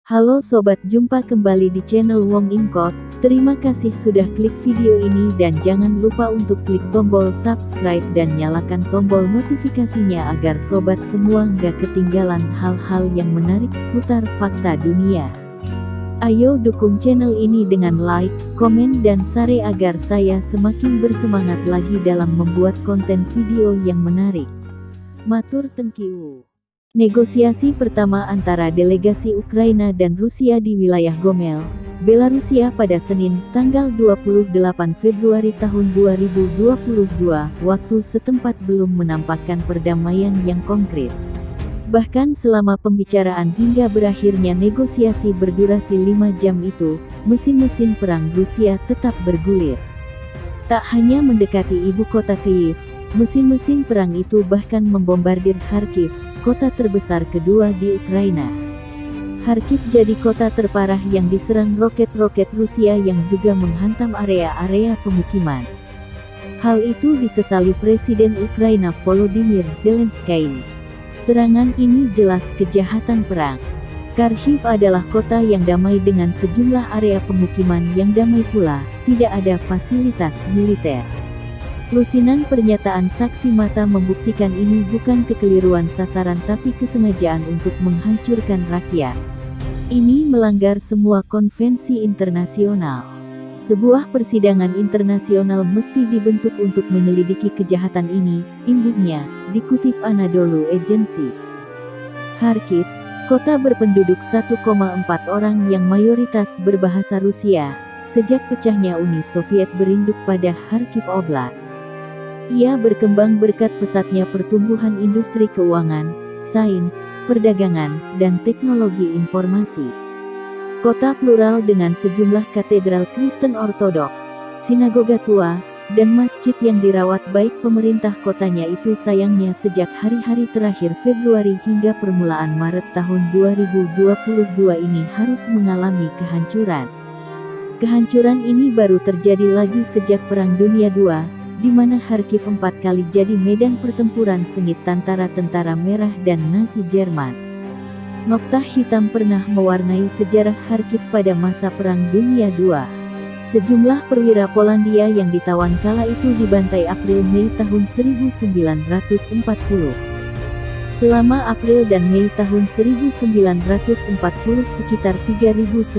Halo sobat, jumpa kembali di channel Wong Ingkot. Terima kasih sudah klik video ini dan jangan lupa untuk klik tombol subscribe dan nyalakan tombol notifikasinya agar sobat semua nggak ketinggalan hal-hal yang menarik seputar fakta dunia. Ayo dukung channel ini dengan like, komen dan share agar saya semakin bersemangat lagi dalam membuat konten video yang menarik. Matur tengkiu. Negosiasi pertama antara delegasi Ukraina dan Rusia di wilayah Gomel, Belarusia pada Senin, tanggal 28 Februari tahun 2022, waktu setempat belum menampakkan perdamaian yang konkret. Bahkan selama pembicaraan hingga berakhirnya negosiasi berdurasi 5 jam itu, mesin-mesin perang Rusia tetap bergulir. Tak hanya mendekati ibu kota Kyiv, mesin-mesin perang itu bahkan membombardir Kharkiv, kota terbesar kedua di Ukraina. Kharkiv jadi kota terparah yang diserang roket-roket Rusia yang juga menghantam area-area pemukiman. Hal itu disesali Presiden Ukraina Volodymyr Zelensky. Serangan ini jelas kejahatan perang. Kharkiv adalah kota yang damai dengan sejumlah area pemukiman yang damai pula, tidak ada fasilitas militer. Lusinan pernyataan saksi mata membuktikan ini bukan kekeliruan sasaran tapi kesengajaan untuk menghancurkan rakyat. Ini melanggar semua konvensi internasional. Sebuah persidangan internasional mesti dibentuk untuk menyelidiki kejahatan ini, imbuhnya, dikutip Anadolu Agency. Kharkiv, kota berpenduduk 1,4 orang yang mayoritas berbahasa Rusia, sejak pecahnya Uni Soviet berinduk pada Kharkiv Oblast. Ia berkembang berkat pesatnya pertumbuhan industri keuangan, sains, perdagangan, dan teknologi informasi. Kota plural dengan sejumlah katedral Kristen Ortodoks, sinagoga tua, dan masjid yang dirawat baik pemerintah kotanya itu sayangnya sejak hari-hari terakhir Februari hingga permulaan Maret tahun 2022 ini harus mengalami kehancuran. Kehancuran ini baru terjadi lagi sejak Perang Dunia II, di mana Kharkiv 4 kali jadi medan pertempuran sengit antara tentara merah dan Nazi Jerman. Noktah hitam pernah mewarnai sejarah Kharkiv pada masa Perang Dunia II. Sejumlah perwira Polandia yang ditawan kala itu dibantai April-Mei tahun 1940. Selama April dan Mei tahun 1940 sekitar 3.900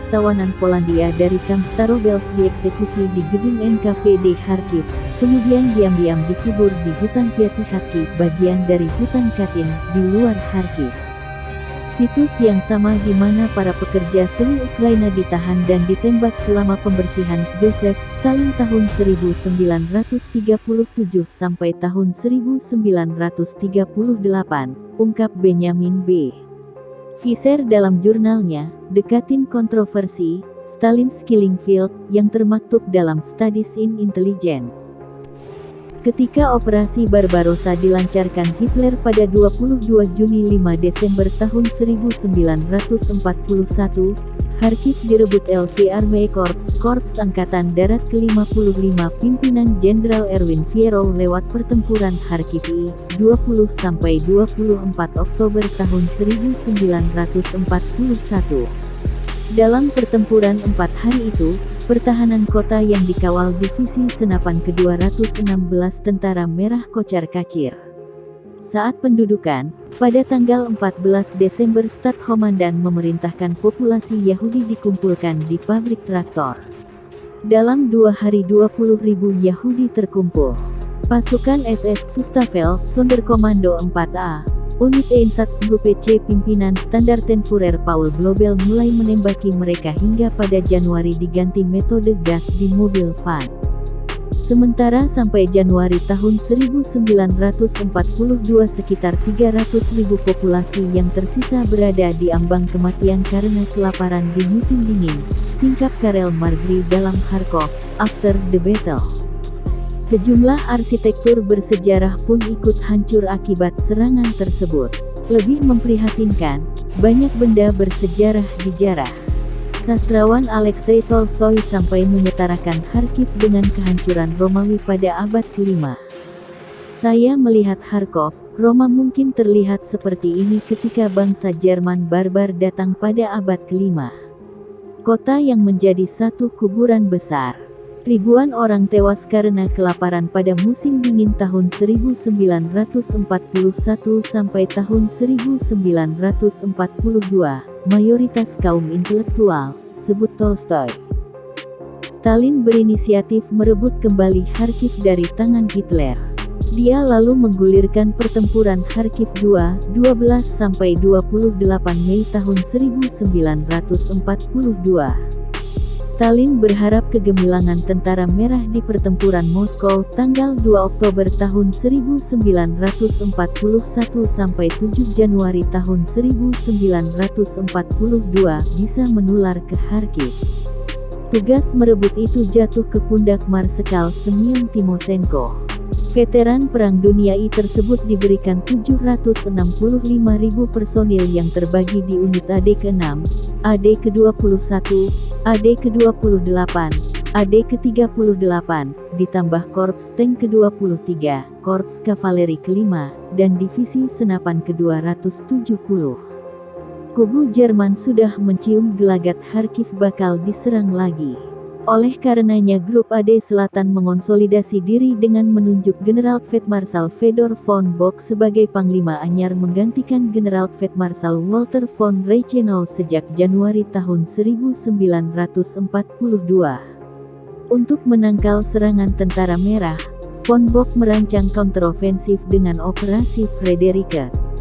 tawanan Polandia dari kamp Starobelsk dieksekusi di gedung NKVD Kharkiv, kemudian diam-diam dikubur di hutan Piatychatki, bagian dari hutan Katyn, di luar Kharkiv. Situs yang sama di mana para pekerja seni Ukraina ditahan dan ditembak selama pembersihan Joseph Stalin tahun 1937 sampai tahun 1938, ungkap Benjamin B. Visser dalam jurnalnya, The Katyn Controversy, Stalin's Killing Field, yang termaktub dalam Studies in Intelligence. Ketika operasi Barbarossa dilancarkan Hitler pada 22 Juni 5 Desember tahun 1941, Kharkiv direbut LV Army Corps, Korps Angkatan Darat ke-55 pimpinan Jenderal Erwin Fierov lewat pertempuran Kharkiv I, 20–24 Oktober tahun 1941. Dalam pertempuran 4 hari itu, pertahanan kota yang dikawal Divisi Senapan ke-216 Tentara Merah kocar-kacir. Saat pendudukan, pada tanggal 14 Desember Stadskomandan memerintahkan populasi Yahudi dikumpulkan di pabrik traktor. Dalam 2 hari 20.000 Yahudi terkumpul. Pasukan SS Sustafel, Sonderkommando 4A, Unit Einsatzgruppe C pimpinan Standartenführer Paul Blobel mulai menembaki mereka hingga pada Januari diganti metode gas di mobil van. Sementara sampai Januari tahun 1942 sekitar 300.000 populasi yang tersisa berada di ambang kematian karena kelaparan di musim dingin, singkap Karel Margry dalam Kharkov, After the Battle. Sejumlah arsitektur bersejarah pun ikut hancur akibat serangan tersebut. Lebih memprihatinkan, banyak benda bersejarah dijarah. Sastrawan Alexei Tolstoy sampai menyetarakan Kharkiv dengan kehancuran Romawi pada abad ke-5. Saya melihat Kharkov, Roma mungkin terlihat seperti ini ketika bangsa Jerman barbar datang pada abad ke-5. Kota yang menjadi satu kuburan besar. Ribuan orang tewas karena kelaparan pada musim dingin tahun 1941 sampai tahun 1942. Mayoritas kaum intelektual, sebut Tolstoy. Stalin berinisiatif merebut kembali Kharkiv dari tangan Hitler. Dia lalu menggulirkan pertempuran Kharkiv 12 sampai 28 Mei tahun 1942. Stalin berharap kegemilangan Tentara Merah di pertempuran Moskow tanggal 2 Oktober tahun 1941 sampai 7 Januari tahun 1942 bisa menular ke Kharkiv. Tugas merebut itu jatuh ke pundak Marsekal Semyon Timoshenko. Veteran Perang Dunia I tersebut diberikan 765.000 personil yang terbagi di unit AD ke-6, AD ke-21, AD ke-28, AD ke-38, ditambah Korps Tank ke-23, Korps Kavaleri ke-5, dan Divisi Senapan ke-270. Kubu Jerman sudah mencium gelagat Kharkiv bakal diserang lagi. Oleh karenanya grup AD Selatan mengonsolidasi diri dengan menunjuk General Feldmarschall Fedor von Bock sebagai Panglima Anyar menggantikan General Feldmarschall Walter von Reichenau sejak Januari tahun 1942. Untuk menangkal serangan Tentara Merah, von Bock merancang counteroffensive dengan Operasi Fredericus.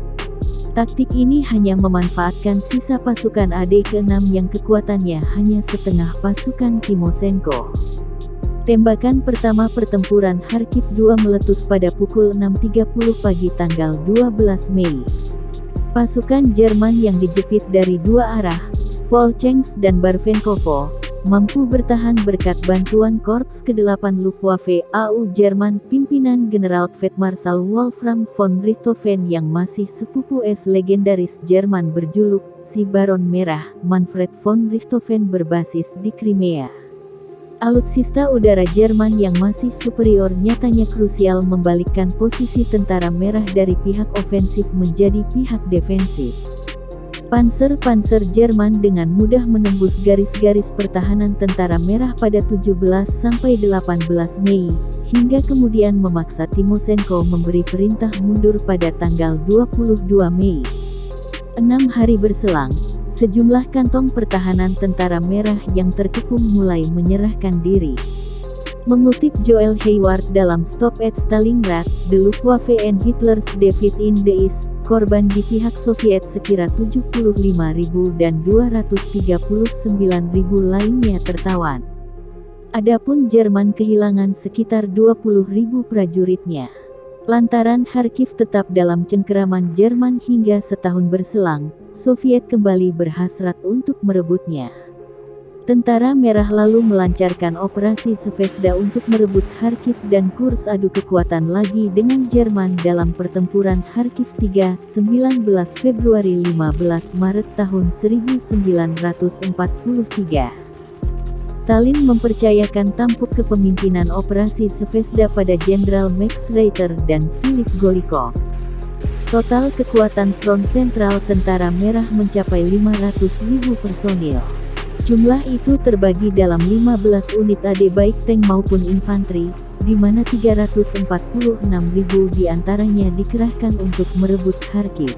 Taktik ini hanya memanfaatkan sisa pasukan AD ke-6 yang kekuatannya hanya setengah pasukan Timoshenko. Tembakan pertama pertempuran Kharkiv 2 meletus pada pukul 6.30 pagi tanggal 12 Mei. Pasukan Jerman yang dijepit dari dua arah, Volchensk dan Barvenkovo, mampu bertahan berkat bantuan Korps ke-8 Luftwaffe AU Jerman pimpinan General Feldmarschall Wolfram von Richthofen yang masih sepupu legendaris Jerman berjuluk si Baron Merah, Manfred von Richthofen berbasis di Crimea. Alutsista udara Jerman yang masih superior nyatanya krusial membalikkan posisi Tentara Merah dari pihak ofensif menjadi pihak defensif. Panzer-panzer Jerman dengan mudah menembus garis-garis pertahanan Tentara Merah pada 17-18 Mei, hingga kemudian memaksa Timoshenko memberi perintah mundur pada tanggal 22 Mei. 6 hari berselang, sejumlah kantong pertahanan Tentara Merah yang terkepung mulai menyerahkan diri. Mengutip Joel Hayward dalam Stop at Stalingrad, The Luftwaffe and Hitler's Defeat in the East, korban di pihak Soviet sekira 75.000 dan 239.000 lainnya tertawan. Adapun Jerman kehilangan sekitar 20.000 prajuritnya. Lantaran Kharkiv tetap dalam cengkeraman Jerman hingga setahun berselang, Soviet kembali berhasrat untuk merebutnya. Tentara Merah lalu melancarkan operasi Zvezda untuk merebut Kharkiv dan kurs adu kekuatan lagi dengan Jerman dalam pertempuran Kharkiv 3, 19 Februari 15 Maret tahun 1943. Stalin mempercayakan tampuk kepemimpinan operasi Zvezda pada Jenderal Max Reiter dan Philip Golikov. Total kekuatan front sentral Tentara Merah mencapai 500.000 personil. Jumlah itu terbagi dalam 15 unit AD baik tank maupun infanteri, di mana 346.000 diantaranya dikerahkan untuk merebut Kharkiv.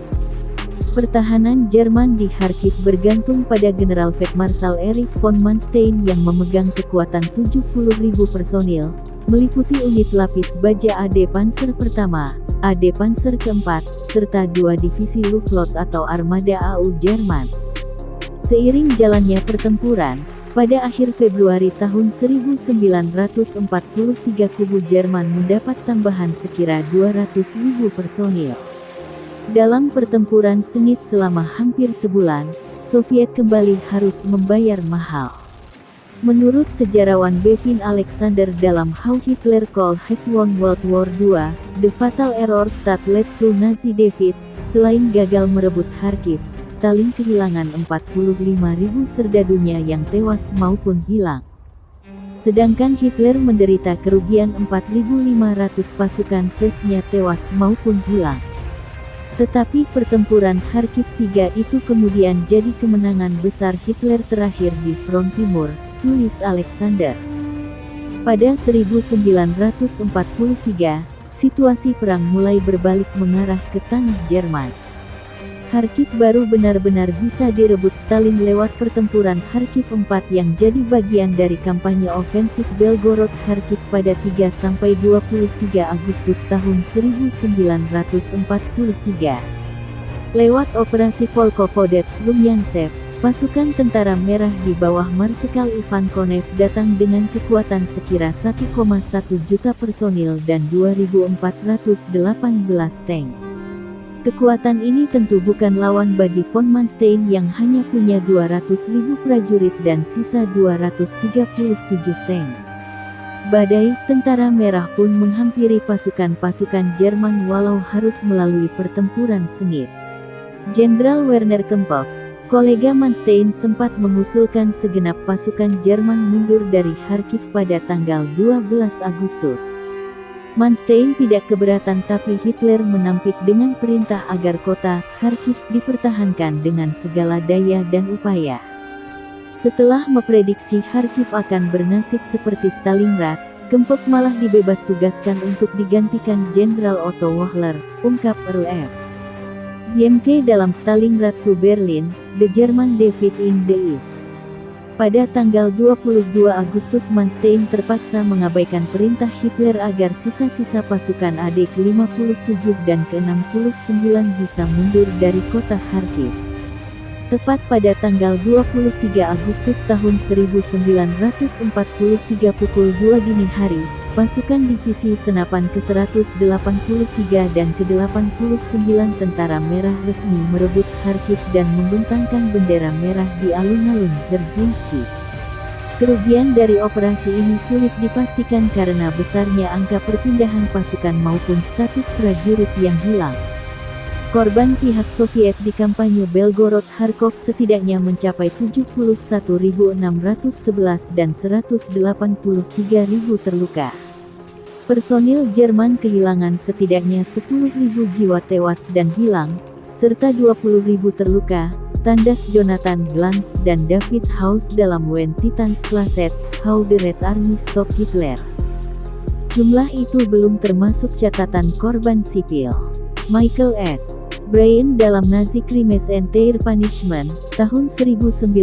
Pertahanan Jerman di Kharkiv bergantung pada General Feldmarschall Erich von Manstein yang memegang kekuatan 70.000 personil, meliputi unit lapis baja AD Panzer pertama, AD Panzer keempat, serta 2 divisi Luftflotte atau armada AU Jerman. Seiring jalannya pertempuran, pada akhir Februari tahun 1943 kubu Jerman mendapat tambahan sekira 200.000 personil. Dalam pertempuran sengit selama hampir sebulan, Soviet kembali harus membayar mahal. Menurut sejarawan Bevin Alexander dalam How Hitler Could Have Won World War II, The Fatal Errors That Led to Nazi Defeat, selain gagal merebut Kharkiv, Stalin kehilangan 45.000 serdadunya yang tewas maupun hilang. Sedangkan Hitler menderita kerugian 4.500 pasukan sesnya tewas maupun hilang. Tetapi pertempuran Kharkiv III itu kemudian jadi kemenangan besar Hitler terakhir di front timur, tulis Alexander. Pada 1943, situasi perang mulai berbalik mengarah ke tanah Jerman. Kharkiv baru benar-benar bisa direbut Stalin lewat pertempuran Kharkiv IV yang jadi bagian dari kampanye ofensif Belgorod-Kharkiv pada 3–23 Agustus tahun 1943. Lewat operasi Polkovodets-Rumyantsev, pasukan tentara merah di bawah Marsekal Ivan Konev datang dengan kekuatan sekira 1,1 juta personil dan 2.418 tank. Kekuatan ini tentu bukan lawan bagi von Manstein yang hanya punya 200.000 prajurit dan sisa 237 tank. Badai tentara merah pun menghampiri pasukan-pasukan Jerman walau harus melalui pertempuran sengit. Jenderal Werner Kempff, kolega Manstein, sempat mengusulkan segenap pasukan Jerman mundur dari Kharkiv pada tanggal 12 Agustus. Manstein tidak keberatan, tapi Hitler menampik dengan perintah agar kota Kharkiv dipertahankan dengan segala daya dan upaya. Setelah memprediksi Kharkiv akan bernasib seperti Stalingrad, Kempff malah dibebas tugaskan untuk digantikan Jenderal Otto Wöhler, ungkap Earl F. Ziemke dalam Stalingrad to Berlin, The German Defeat in the East. Pada tanggal 22 Agustus Manstein terpaksa mengabaikan perintah Hitler agar sisa-sisa pasukan AD ke-57 dan ke-69 bisa mundur dari kota Kharkiv. Tepat pada tanggal 23 Agustus tahun 1943 pukul 2 dini hari, pasukan divisi senapan ke-183 dan ke-89 tentara merah resmi merebut Kharkiv dan membentangkan bendera merah di alun-alun Dzerzhinsky. Kerugian dari operasi ini sulit dipastikan karena besarnya angka perpindahan pasukan maupun status prajurit yang hilang. Korban pihak Soviet di kampanye Belgorod-Kharkov setidaknya mencapai 71.611 dan 183.000 terluka. Personil Jerman kehilangan setidaknya 10.000 jiwa tewas dan hilang, serta 20.000 terluka, tandas Jonathan Glantz dan David Haus dalam When Titans Clashed, How the Red Army Stopped Hitler. Jumlah itu belum termasuk catatan korban sipil. Michael S. Bryan dalam Nazi Crimes and Their Punishment, tahun 1943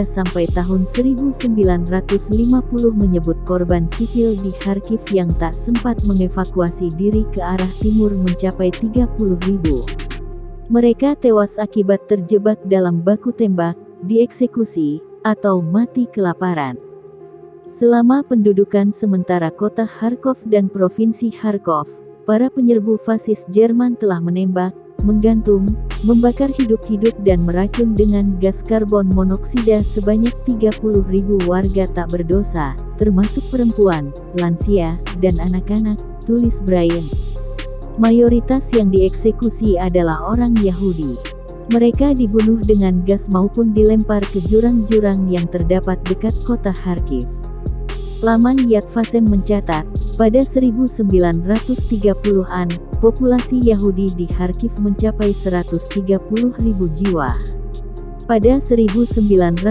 sampai tahun 1950 menyebut korban sipil di Kharkiv yang tak sempat mengevakuasi diri ke arah timur mencapai 30.000. Mereka tewas akibat terjebak dalam baku tembak, dieksekusi, atau mati kelaparan. Selama pendudukan sementara kota Kharkov dan provinsi Kharkov, para penyerbu fasis Jerman telah menembak, menggantung, membakar hidup-hidup dan meracun dengan gas karbon monoksida sebanyak 30.000 warga tak berdosa, termasuk perempuan, lansia, dan anak-anak, tulis Bryan. Mayoritas yang dieksekusi adalah orang Yahudi. Mereka dibunuh dengan gas maupun dilempar ke jurang-jurang yang terdapat dekat kota Kharkiv. Laman Yad Vashem mencatat, pada 1930-an, populasi Yahudi di Kharkiv mencapai 130.000 jiwa. Pada 1941,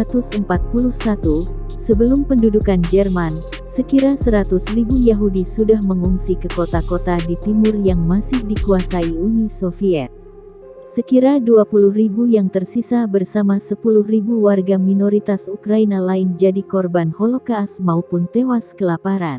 sebelum pendudukan Jerman, sekira 100.000 Yahudi sudah mengungsi ke kota-kota di timur yang masih dikuasai Uni Soviet. Sekira 20.000 yang tersisa bersama 10.000 warga minoritas Ukraina lain jadi korban Holocaust maupun tewas kelaparan.